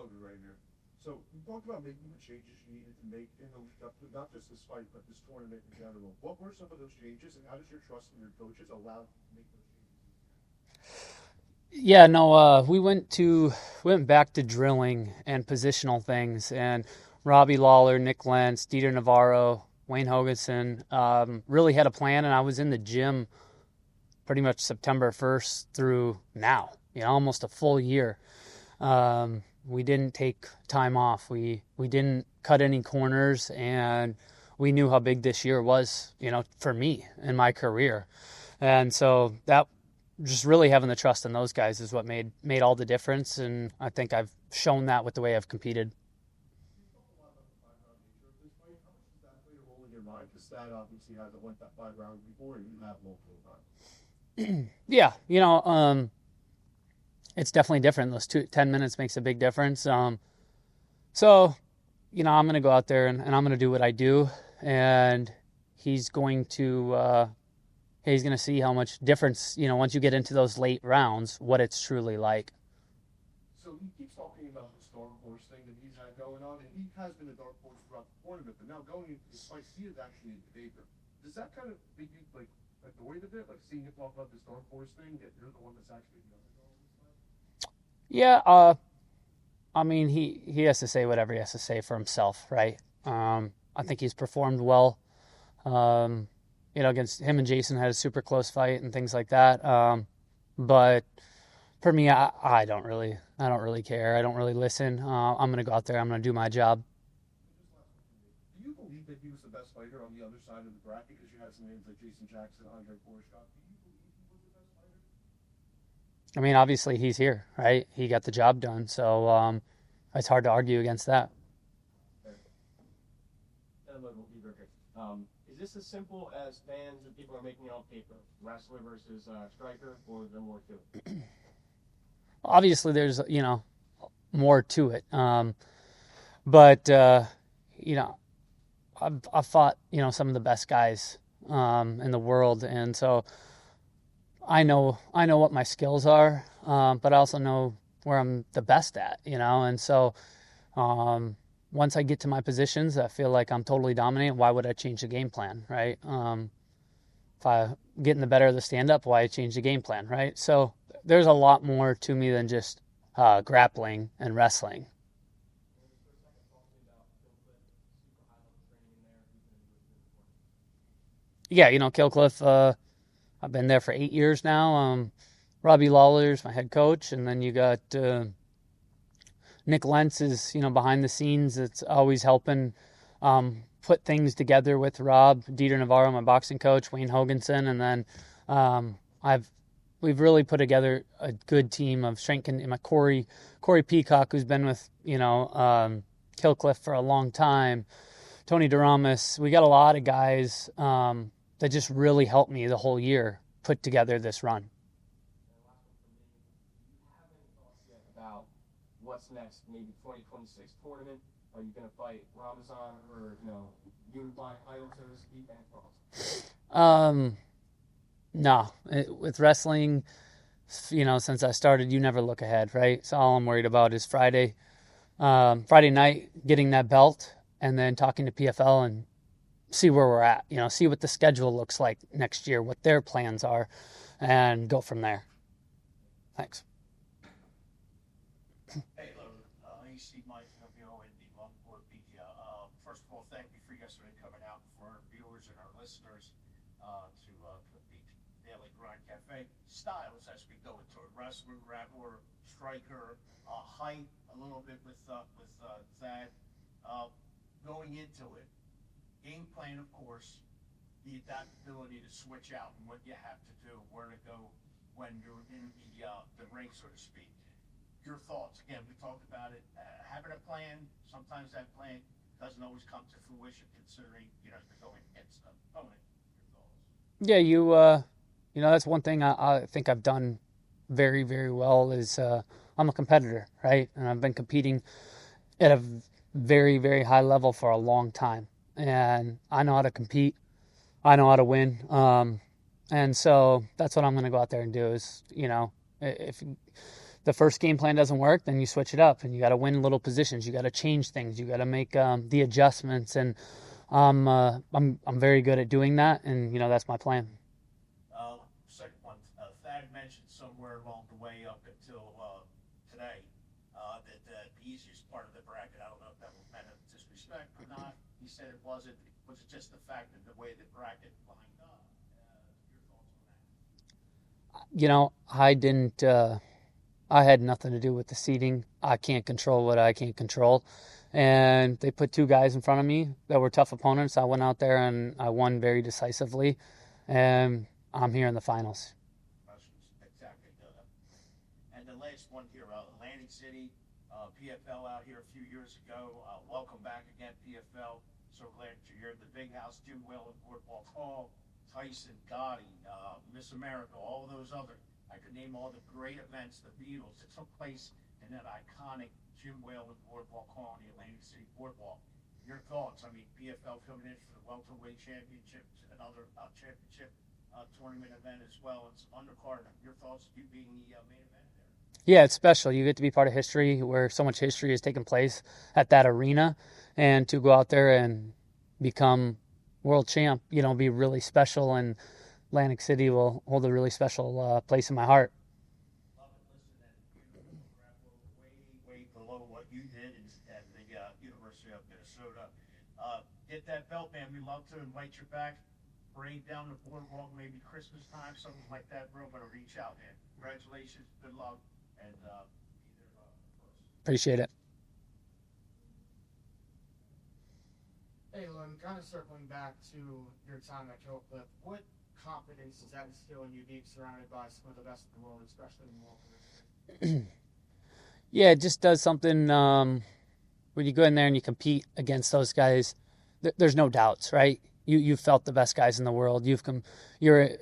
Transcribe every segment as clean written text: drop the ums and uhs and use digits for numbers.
Logan right here. So you talked about making the changes you needed to make in the lead up to not just this fight, but this tournament in general. What were some of those changes, and how does your trust in your coaches allow you to make those changes? Yeah, no, we went back to drilling and positional things, and Robbie Lawler, Nick Lentz, Dieter Navarro, Wayne Hoganson really had a plan, and I was in the gym pretty much September 1st through now, almost a full year. We didn't take time off. We didn't cut any corners, and we knew how big this year was, for me in my career. And so that just really having the trust in those guys is what made all the difference, and I think I've shown that with the way I've competed. You talk a lot about the 5 round nature of this fight. How much does that play a role in your mind? Because that obviously hasn't went that 5 rounds before, and you have multiple times. Yeah, it's definitely different. Those 10 minutes makes a big difference. So, I'm going to go out there and I'm going to do what I do, and he's going to see how much difference, once you get into those late rounds, what it's truly like. So he keeps talking about this dark horse thing that he's had going on, and he has been a dark horse throughout the tournament. But now going into this fight, he is actually in favor. Does that kind of make you like the weight of it, like seeing him talk about this dark horse thing, that you're the one that's actually the underdog in this fight? Yeah, I mean, he has to say whatever he has to say for himself, right? I think he's performed well. Against him and Jason had a super close fight and things like that. But for me, I don't really care. I don't really listen. I'm gonna go out there. I'm gonna do my job. And just last one for me. Do you believe that he was the best fighter on the other side of the bracket? Because you had some names like Jason Jackson, Andre Koreshkov. Do you believe he was the best fighter? I mean, obviously he's here, right? He got the job done, so it's hard to argue against that. Local fever here. Is this as simple as fans and people are making it on paper? Wrestler versus striker, or is there more to it? Obviously, there's more to it, but you know, I've fought some of the best guys in the world, and so I know what my skills are, but I also know where I'm the best at, and so once I get to my positions, I feel like I'm totally dominant. Why would I change the game plan, right? If I get in the better of the stand-up, why change the game plan, right? So there's a lot more to me than just grappling and wrestling. Yeah, Killcliff, I've been there for 8 years now. Robbie Lawler's my head coach, and then you got Nick Lentz is, behind the scenes. It's always helping put things together with Rob. Dieter Navarro, my boxing coach, Wayne Hoganson, and then we've really put together a good team of strength and my Corey Peacock, who's been with Killcliff for a long time. Tony Duramas. We got a lot of guys that just really helped me the whole year put together this run. About what's next, maybe 2026 tournament? Are you going to fight Ramazan or, unify title, so to speak, and cross? No, with wrestling, since I started, you never look ahead, right? So all I'm worried about is Friday night, getting that belt, and then talking to PFL and see where we're at, see what the schedule looks like next year, what their plans are, and go from there. Thanks. Hey, Logan. AC Mike WO in the Longport Media. First of all, thank you for yesterday coming out for our viewers and our listeners to the Daily Grind Cafe. Styles as we go into it. Wrestler, grappler, striker, height a little bit with Thad. Going into it, game plan, of course, the adaptability to switch out and what you have to do, where to go when you're in the ring, so to speak. Your thoughts. Again, we talked about it. Having a plan, sometimes that plan doesn't always come to fruition considering, you're going against an opponent. Your thoughts. Yeah, that's one thing I think I've done very, very well is I'm a competitor, right? And I've been competing at a very, very high level for a long time. And I know how to compete. I know how to win. And so that's what I'm going to go out there and do is, if the first game plan doesn't work, then you switch it up, and you got to win little positions. You got to change things. You got to make the adjustments, and I'm very good at doing that, and that's my plan. Second one, Thad mentioned somewhere along the way up until today that the easiest part of the bracket, I don't know if that was meant as disrespect or not. He said it wasn't. Was it just the fact that the way the bracket lined up? Your thoughts on that? I didn't. I had nothing to do with the seeding. I can't control what I can't control. And they put two guys in front of me that were tough opponents. I went out there and I won very decisively. And I'm here in the finals. Exactly. And the last one here, Atlantic City, PFL out here a few years ago. Welcome back again, PFL. So glad you're here at the Big House, Jim Whalen, Boardwalk Hall, Tyson, Gotti, Miss America, all those other. I could name all the great events, the Beatles. It took place in that iconic Jim Whalen Boardwalk Hall in the Atlantic City Boardwalk. Your thoughts? I mean, PFL coming in for the welterweight championship, another championship tournament event as well. It's undercard. Your thoughts? You being the main event there. Yeah, it's special. You get to be part of history where so much history has taken place at that arena, and to go out there and become world champ, be really special. And Atlantic City will hold a really special place in my heart. Love it. Listen, way below what you did at the University of Minnesota. Get that belt, man. We'd love to invite you back. Bring down the boardwalk, maybe Christmas time, something like that. We're going to reach out, man. Congratulations. Good luck. And be there first. Appreciate it. Hey, Lynn, kind of circling back to your time at Killcliff, what confidence does that instill in you being surrounded by some of the best in the world, especially in the welterweight? Yeah, it just does something when you go in there and you compete against those guys. There's no doubts, right? You've felt the best guys in the world. You're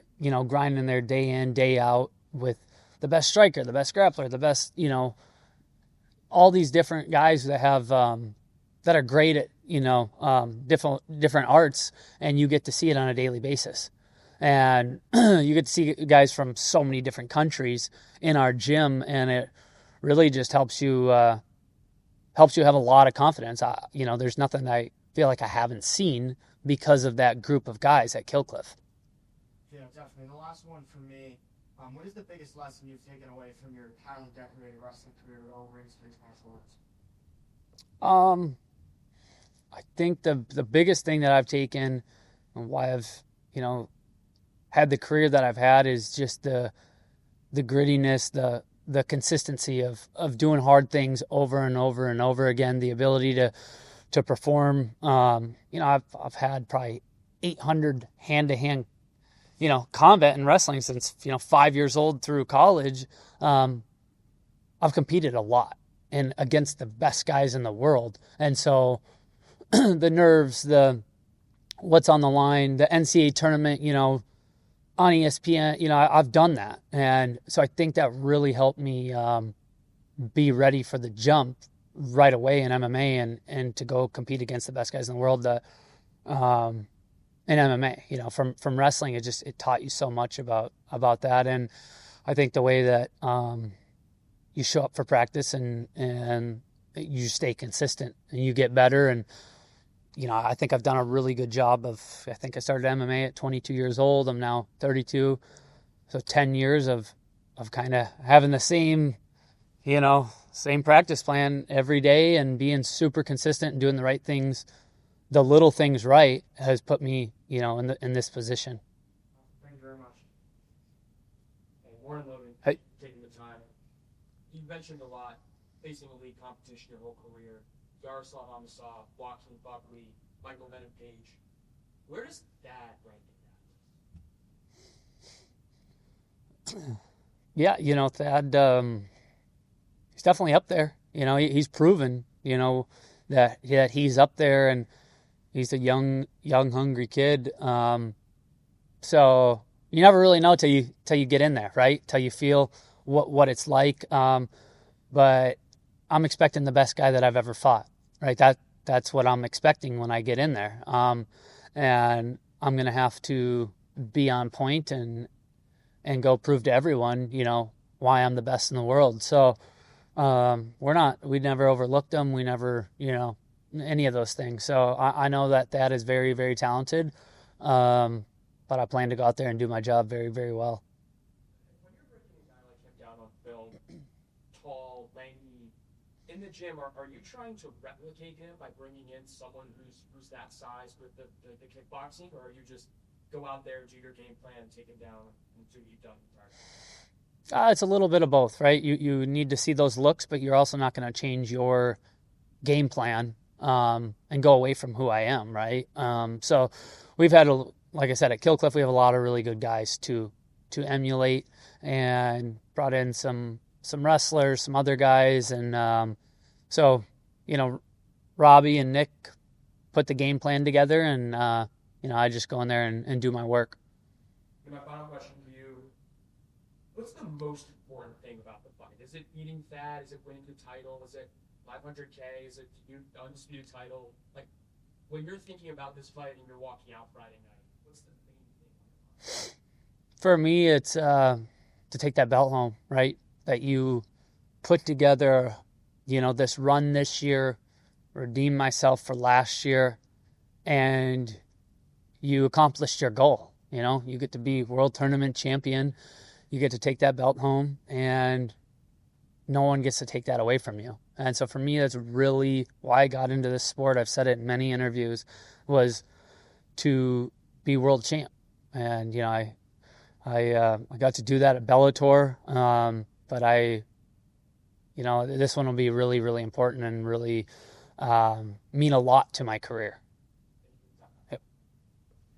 grinding there day in, day out with the best striker, the best grappler, the best, all these different guys that have that are great at different arts, and you get to see it on a daily basis. And you get to see guys from so many different countries in our gym, and it really just helps you have a lot of confidence. There's nothing I feel like I haven't seen because of that group of guys at Killcliff. Yeah, definitely. And the last one for me, what is the biggest lesson you've taken away from your highly decorated wrestling career with all rings mixed martial arts? I think the biggest thing that I've taken and why I've, had the career that I've had is just the grittiness, the consistency of doing hard things over and over and over again, the ability to perform. I've had probably 800 hand-to-hand, combat in wrestling since, 5 years old through college. I've competed a lot and against the best guys in the world. And so the nerves, what's on the line, the NCAA tournament, on ESPN, I've done that. And so I think that really helped me be ready for the jump right away in MMA and to go compete against the best guys in the world in MMA. From wrestling, it taught you so much about that. And I think the way that you show up for practice and you stay consistent and you get better. And I think I've done a really good job I think I started MMA at 22 years old. I'm now 32. So 10 years of kind of having the same practice plan every day and being super consistent and doing the right things, the little things right, has put me, in this position. Thank you very much. Warren Logan, Hey. taking the time. You mentioned a lot, facing elite competition your whole career. Yaroslav Amosov, Joaquin Buckley, Michael Venom Page. Where does that rank in that? Yeah, Thad, he's definitely up there. He's proven, that he's up there, and he's a young, hungry kid. So you never really know till you get in there, right? Till you feel what it's like. But I'm expecting the best guy that I've ever fought, right? That's what I'm expecting when I get in there. And I'm going to have to be on point and go prove to everyone, why I'm the best in the world. So we never overlooked them. We never, any of those things. So I know that is very, very talented. But I plan to go out there and do my job very, very well. When you're breaking a guy like him down on film, tall, lanky, in the gym, are you trying to replicate him by bringing in someone who's that size with the kickboxing, or are you just go out there, do your game plan, take him down, and do what you've done in practice? It's a little bit of both, right? You need to see those looks, but you're also not going to change your game plan and go away from who I am, right? So we've had like I said, at Killcliff, we have a lot of really good guys to emulate, and brought in some wrestlers, some other guys. And so, Robbie and Nick put the game plan together, and, I just go in there and do my work. And my final question for you, what's the most important thing about the fight? Is it eating fat? Is it winning the title? Is it 500K? Is it the undisputed title? Like, when you're thinking about this fight and you're walking out Friday night, what's the main thing? For me, it's to take that belt home, right? That you put together, this run this year, redeem myself for last year, and you accomplished your goal. You get to be world tournament champion. You get to take that belt home, and no one gets to take that away from you. And so for me, that's really why I got into this sport. I've said it in many interviews, was to be world champ. And, I got to do that at Bellator. But this one will be really, really important and really mean a lot to my career.